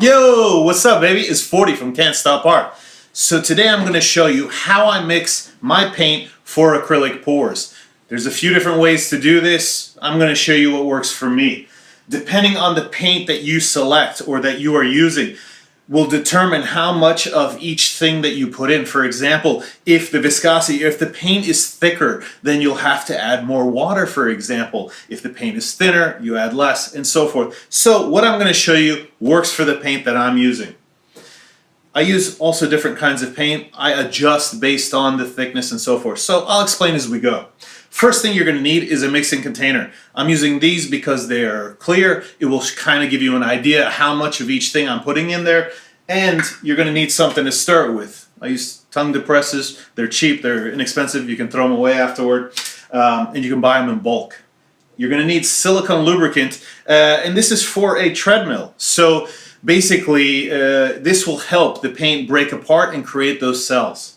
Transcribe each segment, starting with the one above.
Yo, what's up, baby? It's Fordee from Can't Stop Art. So today I'm going to show you how I mix my paint for acrylic pours. There's a few different ways to do this. I'm going to show you what works for me. Depending on the paint that you select or that you are using will determine how much of each thing that you put in. For example, if the viscosity, if the paint is thicker, then you'll have to add more water, for example. If the paint is thinner, you add less, and so forth. So what I'm going to show you works for the paint that I'm using. I use also different kinds of paint. I adjust based on the thickness and so forth. So I'll explain as we go. First thing you're going to need is a mixing container. I'm using these because they're clear. It will kind of give you an idea how much of each thing I'm putting in there. And you're going to need something to stir it with. I use tongue depressors. They're cheap. They're inexpensive. You can throw them away afterward. And you can buy them in bulk. You're going to need silicone lubricant. And this is for a treadmill. So basically, this will help the paint break apart and create those cells.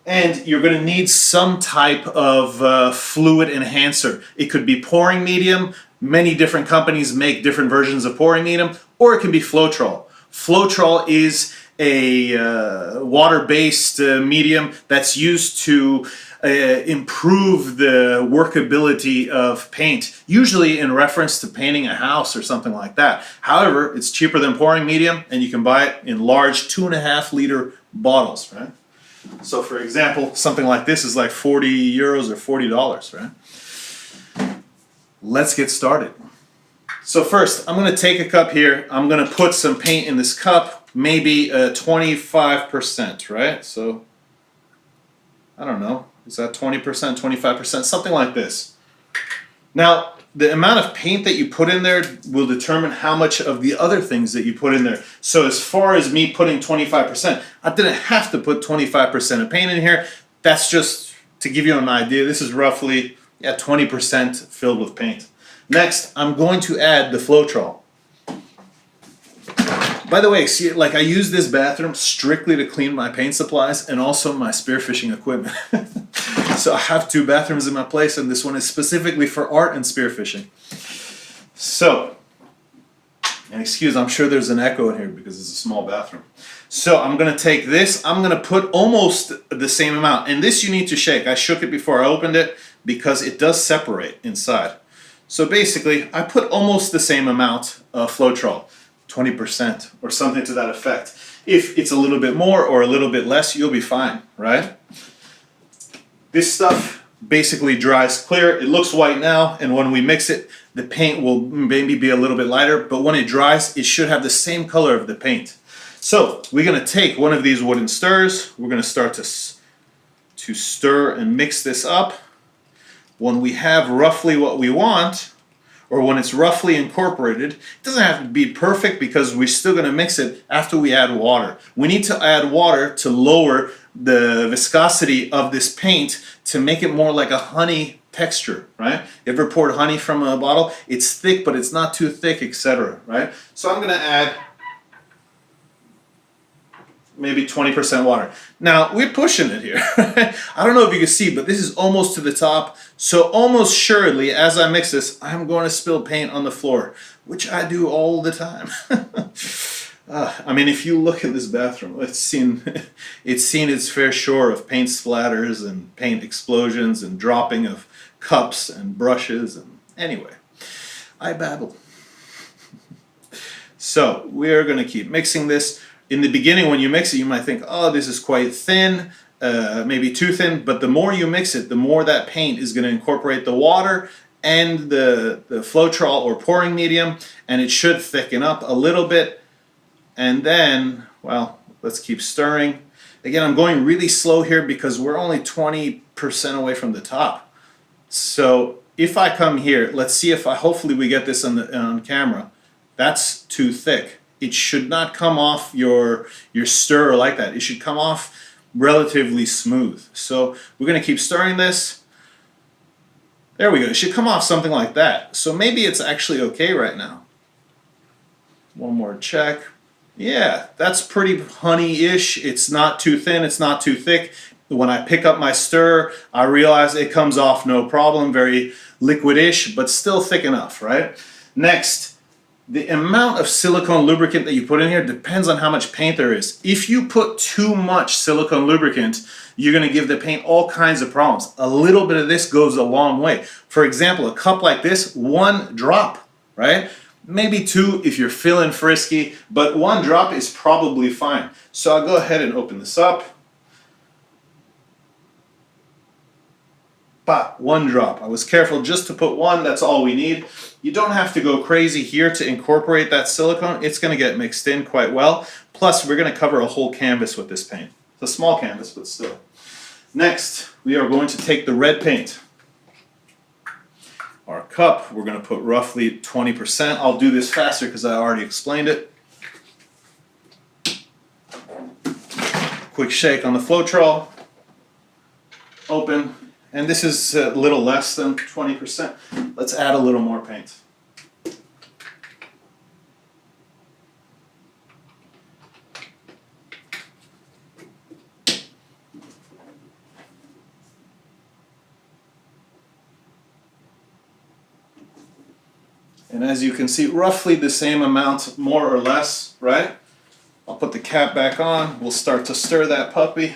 And you're going to need some type of fluid enhancer. It could be pouring medium. Many different companies make different versions of pouring medium. Or it can be Floetrol. Floetrol is a water-based medium that's used to improve the workability of paint, usually in reference to painting a house or something like that. However, it's cheaper than pouring medium, and you can buy it in large 2.5 liter bottles, right? So for example, something like this is like 40 euros or $40, right? Let's get started. So first, I'm going to take a cup here. I'm going to put some paint in this cup, maybe 25%, right? So, I don't know. Is that 20%, 25%? Something like this. Now, the amount of paint that you put in there will determine how much of the other things that you put in there. So as far as me putting 25%, I didn't have to put 25% of paint in here. That's just to give you an idea. This is roughly 20% filled with paint. Next, I'm going to add the Floetrol. By the way, see, like I use this bathroom strictly to clean my paint supplies and also my spearfishing equipment. So I have 2 bathrooms in my place, and this one is specifically for art and spearfishing. So, and excuse, I'm sure there's an echo in here because it's a small bathroom. So I'm going to take this, I'm going to put almost the same amount. And this you need to shake. I shook it before I opened it because it does separate inside. So basically, I put almost the same amount of Floetrol, 20% or something to that effect. If it's a little bit more or a little bit less, you'll be fine, right? This stuff basically dries clear. It looks white now, and when we mix it, the paint will maybe be a little bit lighter, but when it dries, it should have the same color of the paint. So we're going to take one of these wooden stirrers. We're going to start to stir and mix this up. When we have roughly what we want, or when it's roughly incorporated, it doesn't have to be perfect because we're still going to mix it after we add water. We need to add water to lower the viscosity of this paint to make it more like a honey texture, right? You ever poured honey from a bottle? It's thick, but it's not too thick, etc., right? So I'm going to add maybe 20% water. Now, we're pushing it here. I don't know if you can see, but this is almost to the top. So almost surely, as I mix this, I'm going to spill paint on the floor, which I do all the time. I mean, if you look at this bathroom, it's seen its fair share of paint splatters and paint explosions and dropping of cups and brushes. And anyway, I babble. So we're going to keep mixing this. In the beginning, when you mix it, you might think, oh, this is quite thin, maybe too thin. But the more you mix it, the more that paint is going to incorporate the water and the Floetrol or pouring medium, and it should thicken up a little bit. And then, well, let's keep stirring. Again, I'm going really slow here because we're only 20% away from the top. So if I come here, let's see if hopefully we get this on camera. That's too thick. It should not come off your stirrer like that. It should come off relatively smooth. So we're going to keep stirring this. There we go. It should come off something like that. So maybe it's actually okay right now. One more check. Yeah, that's pretty honey-ish. It's not too thin, it's not too thick. when I pick up my stir, I realize it comes off no problem, very liquidish, but still thick enough, right? Next, the amount of silicone lubricant that you put in here depends on how much paint there is. If you put too much silicone lubricant, you're going to give the paint all kinds of problems. A little bit of this goes a long way. For example, a cup like this, 1 drop, right? Maybe 2 if you're feeling frisky, but 1 drop is probably fine. So I'll go ahead and open this up. But 1 drop. I was careful just to put 1, that's all we need. You don't have to go crazy here to incorporate that silicone. It's going to get mixed in quite well. Plus, we're going to cover a whole canvas with this paint. It's a small canvas, but still. Next, we are going to take the red paint. Our cup, we're going to put roughly 20%. I'll do this faster because I already explained it. Quick shake on the Floetrol. Open. And this is a little less than 20%. Let's add a little more paint. And as you can see, roughly the same amount, more or less, right? I'll put the cap back on. We'll start to stir that puppy.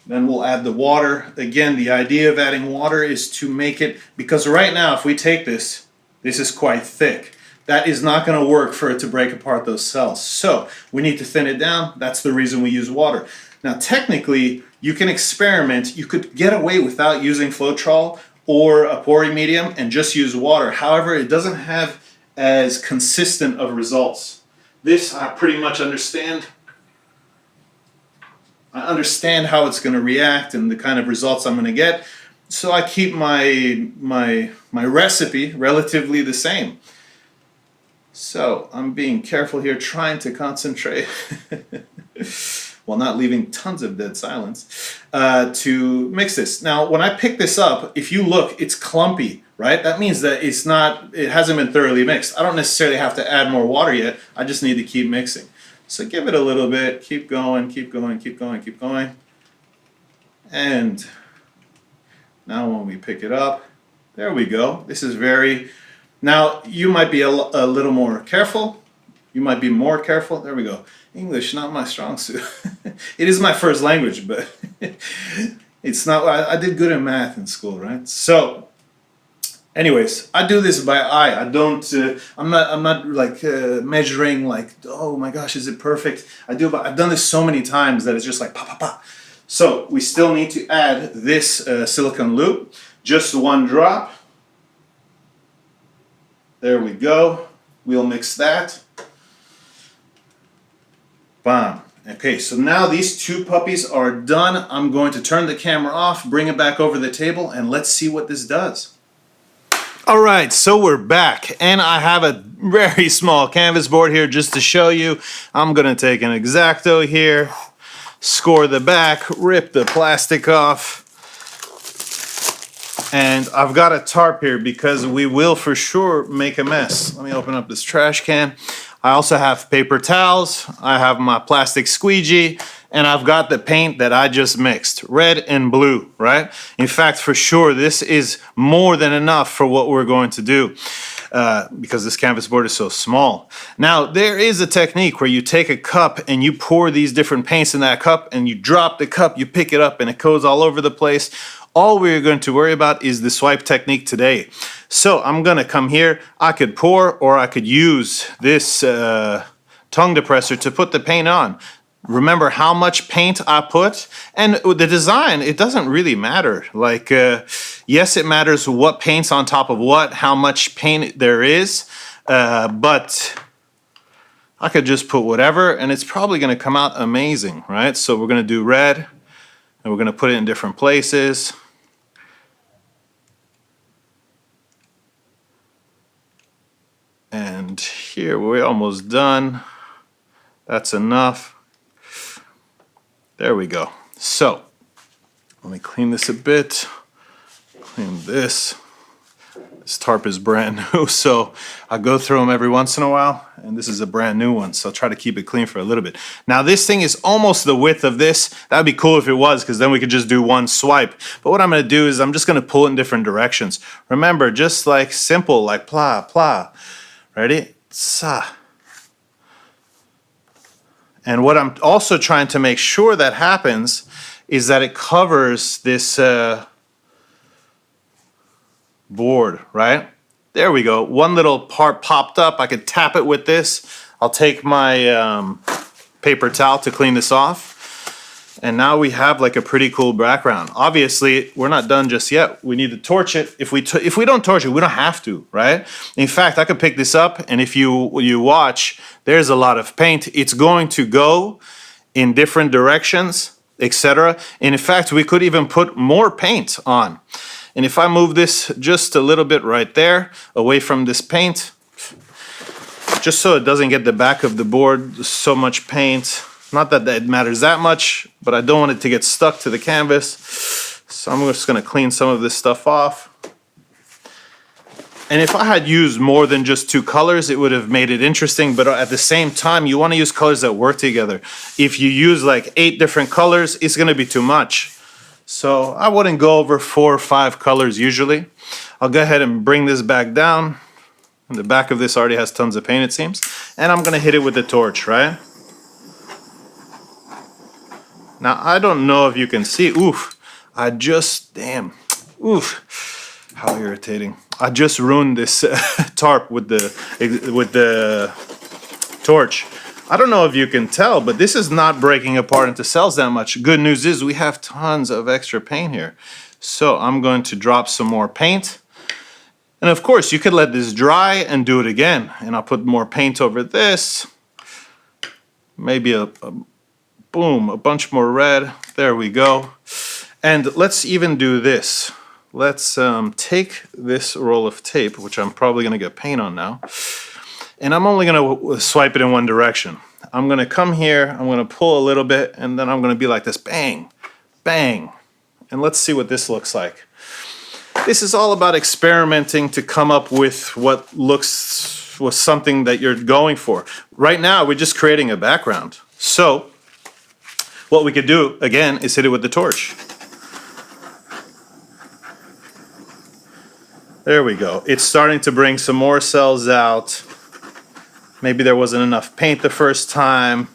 Then we'll add the water. Again, the idea of adding water is to make it, because right now if we take this, this is quite thick. That is not going to work for it to break apart those cells. So we need to thin it down. That's the reason we use water. Now technically, you can experiment. You could get away without using Floetrol or a pouring medium and just use water. However, it doesn't have as consistent of results. This I pretty much understand. I understand how it's going to react and the kind of results I'm going to get, so I keep my recipe relatively the same. So I'm being careful here, trying to concentrate while not leaving tons of dead silence to mix this. Now, when I pick this up, if you look, it's clumpy, right? That means that it hasn't been thoroughly mixed. I don't necessarily have to add more water yet. I just need to keep mixing. So give it a little bit, keep going, keep going, keep going, keep going. And now when we pick it up, there we go. This is very, now you might be a little more careful. You might be more careful. There we go. English, not my strong suit. It is my first language, but it's not, I did good in math in school, right? So, anyways, I do this by eye. I don't. I'm not like measuring. Like, oh my gosh, is it perfect? I've done this so many times that it's just like pa pa pa. So we still need to add this silicone lube. Just 1 drop. There we go. We'll mix that. Bam. Okay, so now these 2 puppies are done. I'm going to turn the camera off, bring it back over the table, and let's see what this does. All right, so we're back, and I have a very small canvas board here just to show you. I'm gonna take an X-Acto here, score the back, rip the plastic off, and I've got a tarp here because we will for sure make a mess. Let me open up this trash can. I also have paper towels, I have my plastic squeegee, and I've got the paint that I just mixed, red and blue, right? In fact, for sure, this is more than enough for what we're going to do because this canvas board is so small. Now, there is a technique where you take a cup and you pour these different paints in that cup and you drop the cup, you pick it up and it goes all over the place. All we're going to worry about is the swipe technique today. So I'm gonna come here, I could pour or I could use this tongue depressor to put the paint on. Remember how much paint I put, and the design, it doesn't really matter. Like, yes, it matters what paint's on top of what, how much paint there is, but I could just put whatever and it's probably gonna come out amazing, right? So we're gonna do red and we're gonna put it in different places. And here we're almost done. That's enough. There we go. So let me clean this a bit. Clean this. This tarp is brand new, so I go through them every once in a while, and this is a brand new one, so I'll try to keep it clean for a little bit. Now this thing is almost the width of this. That'd be cool if it was, because then we could just do one swipe. But what I'm gonna do is I'm just gonna pull it in different directions. Remember, just like simple, like pla, pla. Ready? Sa. And what I'm also trying to make sure that happens is that it covers this board, right? There we go. One little part popped up. I could tap it with this. I'll take my paper towel to clean this off. And now we have like a pretty cool background. Obviously, we're not done just yet. We need to torch it. If we don't torch it, we don't have to, right? In fact, I could pick this up, and if you watch, there's a lot of paint. It's going to go in different directions, etc. And in fact, we could even put more paint on. And if I move this just a little bit right there, away from this paint, just so it doesn't get the back of the board so much paint. Not that it matters that much, but I don't want it to get stuck to the canvas. So I'm just gonna clean some of this stuff off. And if I had used more than just two colors, it would have made it interesting, but at the same time, you wanna use colors that work together. If you use like 8 different colors, it's gonna be too much. So I wouldn't go over 4 or 5 colors usually. I'll go ahead and bring this back down. And the back of this already has tons of paint, it seems. And I'm gonna hit it with the torch, right? Now, I don't know if you can see, oof, oof, how irritating. I just ruined this tarp with the torch. I don't know if you can tell, but this is not breaking apart into cells that much. Good news is we have tons of extra paint here. So I'm going to drop some more paint. And of course, you could let this dry and do it again. And I'll put more paint over this. Maybe a bunch more red. There we go. And let's even do this. Let's take this roll of tape, which I'm probably gonna get paint on now, and I'm only gonna swipe it in one direction. I'm gonna come here, I'm gonna pull a little bit, and then I'm gonna be like this, bang, bang. And let's see what this looks like. This is all about experimenting to come up with what looks was something that you're going for. Right now, we're just creating a background. So what we could do, again, is hit it with the torch. There we go. It's starting to bring some more cells out. Maybe there wasn't enough paint the first time.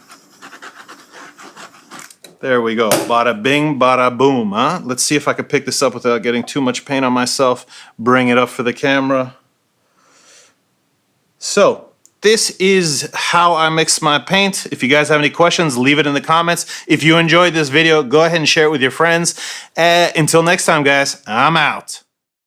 There we go. Bada bing, bada boom, huh? Let's see if I can pick this up without getting too much paint on myself. Bring it up for the camera. So, this is how I mix my paint. If you guys have any questions, leave it in the comments. If you enjoyed this video, go ahead and share it with your friends. Until next time, guys, I'm out.